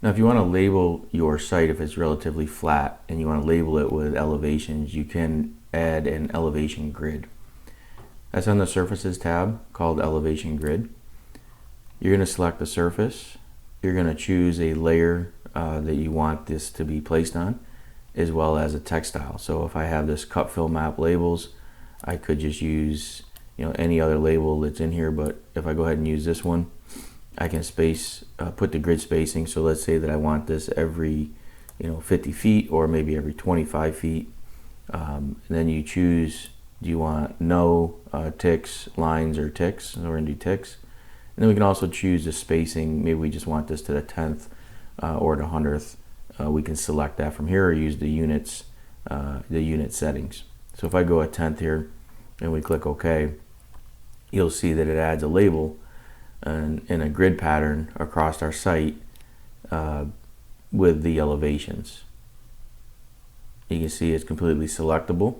Now if you want to label your site, if it's relatively flat and you want to label it with elevations, you can add an elevation grid. That's on the Surfaces tab called Elevation Grid. You're going to select the surface. You're going to choose a layer that you want this to be placed on, as well as a text style. So if I have this cut fill map labels, I could just use any other label that's in here, but if I go ahead and use this one, I can put the grid spacing. So let's say that I want this every 50 feet or maybe every 25 feet. And then you choose, do you want no ticks, lines, or ticks? So we're gonna do ticks. And then we can also choose the spacing. Maybe we just want this to the 10th or the 100th. We can select that from here or use the unit settings. So if I go a 10th here and we click OK, you'll see that it adds a label and in a grid pattern across our site with the elevations. You can see it's completely selectable.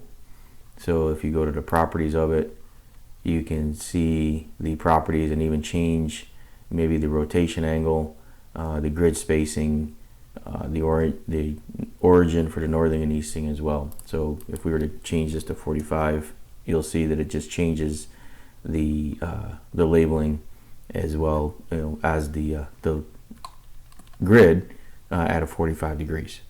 So if you go to the properties of it, you can see the properties and even change maybe the rotation angle, the grid spacing, the origin for the northing and easting as well. So if we were to change this to 45, you'll see that it just changes the labeling as well as the grid at a 45 degrees.